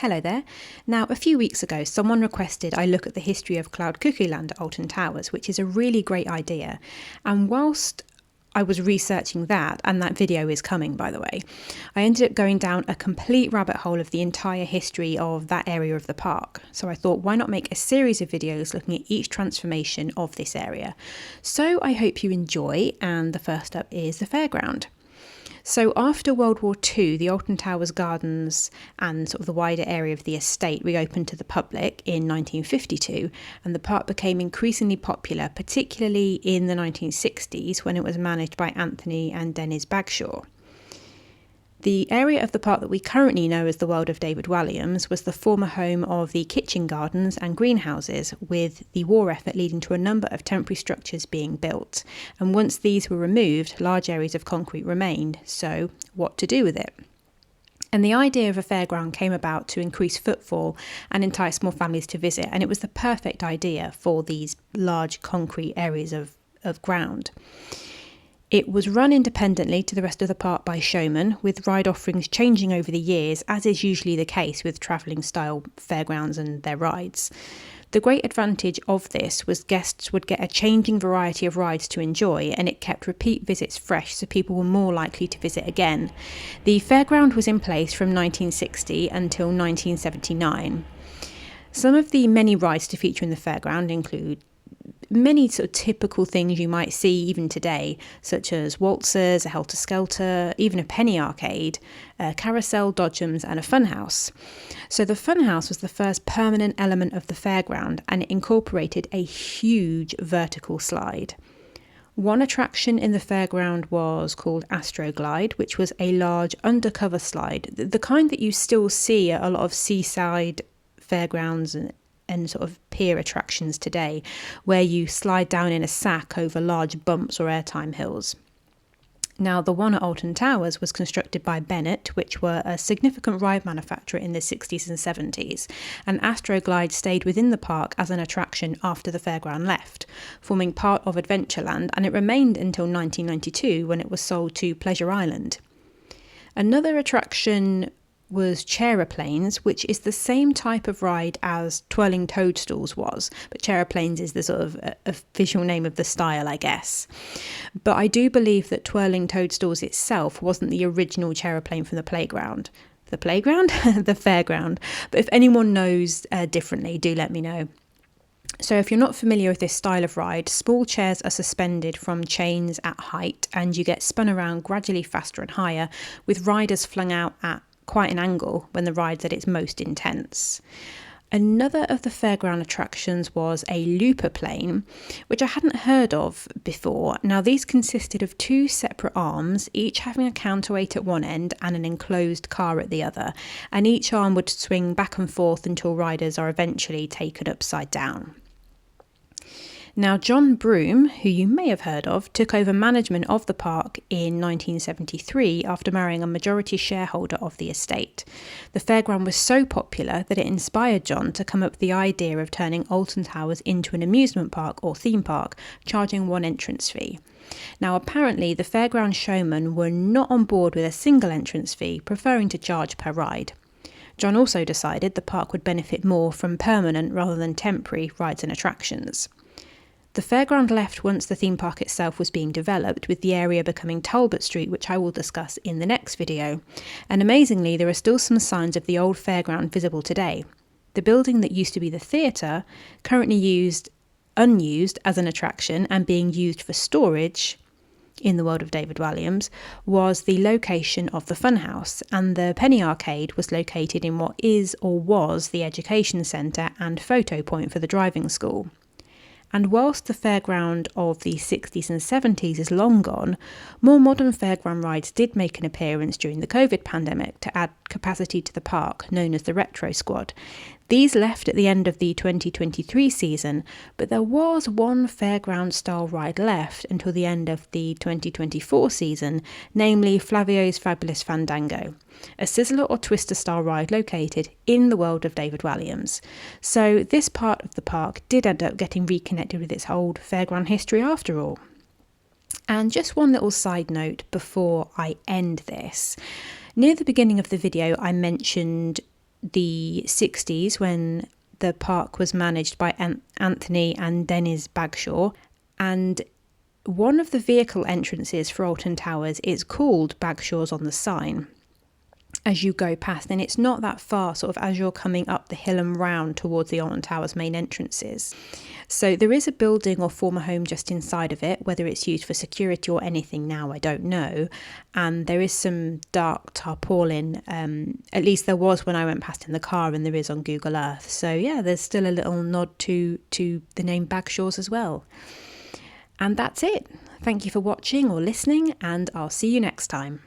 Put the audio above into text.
Hello there. Now, a few weeks ago, someone requested I look at the history of Cloud Cuckoo Land at Alton Towers, which is a really great idea. And whilst I was researching that, and that video is coming, by the way, I ended up going down a complete rabbit hole of the entire history of that area of the park. So I thought, why not make a series of videos looking at each transformation of this area? So I hope you enjoy, and the first up is the Fairground. So after World War II, the Alton Towers gardens and sort of the wider area of the estate reopened to the public in 1952, and the park became increasingly popular, particularly in the 1960s when it was managed by Anthony and Dennis Bagshaw. The area of the park that we currently know as the World of David Walliams was the former home of the kitchen gardens and greenhouses, with the war effort leading to a number of temporary structures being built. And once these were removed, large areas of concrete remained. So, what to do with it? And the idea of a fairground came about to increase footfall and entice more families to visit, and it was the perfect idea for these large concrete areas of ground. It was run independently to the rest of the park by showmen, with ride offerings changing over the years, as is usually the case with travelling style fairgrounds and their rides. The great advantage of this was guests would get a changing variety of rides to enjoy, and it kept repeat visits fresh, so people were more likely to visit again. The fairground was in place from 1960 until 1979. Some of the many rides to feature in the fairground include many sort of typical things you might see even today, such as waltzers, a helter-skelter, even a penny arcade, a carousel, dodgems and a funhouse. So the funhouse was the first permanent element of the fairground, and it incorporated a huge vertical slide. One attraction in the fairground was called Astroglide, which was a large undercover slide, the kind that you still see at a lot of seaside fairgrounds and sort of pier attractions today, where you slide down in a sack over large bumps or airtime hills. Now, the one at Alton Towers was constructed by Bennett, which were a significant ride manufacturer in the 60s and 70s, and Astroglide stayed within the park as an attraction after the fairground left, forming part of Adventureland, and it remained until 1992 when it was sold to Pleasure Island. Another attraction was Chairaplanes, which is the same type of ride as Twirling Toadstools was, but Chairaplanes is the sort of official name of the style, I guess. But I do believe that Twirling Toadstools itself wasn't the original Chairaplane from the playground. The playground? The fairground. But if anyone knows differently, do let me know. So if you're not familiar with this style of ride, small chairs are suspended from chains at height, and you get spun around gradually faster and higher, with riders flung out at quite an angle when the ride's at its most intense. Another of the fairground attractions was a looper plane, which I hadn't heard of before. Now, these consisted of two separate arms, each having a counterweight at one end and an enclosed car at the other, and each arm would swing back and forth until riders are eventually taken upside down. Now, John Broome, who you may have heard of, took over management of the park in 1973 after marrying a majority shareholder of the estate. The fairground was so popular that it inspired John to come up with the idea of turning Alton Towers into an amusement park or theme park, charging one entrance fee. Now, apparently, the fairground showmen were not on board with a single entrance fee, preferring to charge per ride. John also decided the park would benefit more from permanent rather than temporary rides and attractions. The fairground left once the theme park itself was being developed, with the area becoming Talbot Street, which I will discuss in the next video. And amazingly, there are still some signs of the old fairground visible today. The building that used to be the theatre, currently unused as an attraction and being used for storage in the World of David Walliams, was the location of the funhouse, and the penny arcade was located in what is or was the education centre and photo point for the driving school. And whilst the fairground of the 60s and 70s is long gone, more modern fairground rides did make an appearance during the COVID pandemic to add capacity to the park, known as the Retro Squad. These left at the end of the 2023 season, but there was one fairground-style ride left until the end of the 2024 season, namely Flavio's Fabulous Fandango, a sizzler or twister-style ride located in the World of David Walliams. So this part of the park did end up getting reconnected with its old fairground history after all. And just one little side note before I end this. Near the beginning of the video, I mentioned the 60s when the park was managed by Anthony and Dennis Bagshaw, and one of the vehicle entrances for Alton Towers is called Bagshaw's on the sign as you go past, and it's not that far sort of as you're coming up the hill and round towards the Alton Towers main entrances. So there is a building or former home just inside of it. Whether it's used for security or anything now, I don't know. And there is some dark tarpaulin, at least there was when I went past in the car, and there is on Google Earth. So yeah, there's still a little nod to the name Bagshaw's as well. And that's it. Thank you for watching or listening, and I'll see you next time.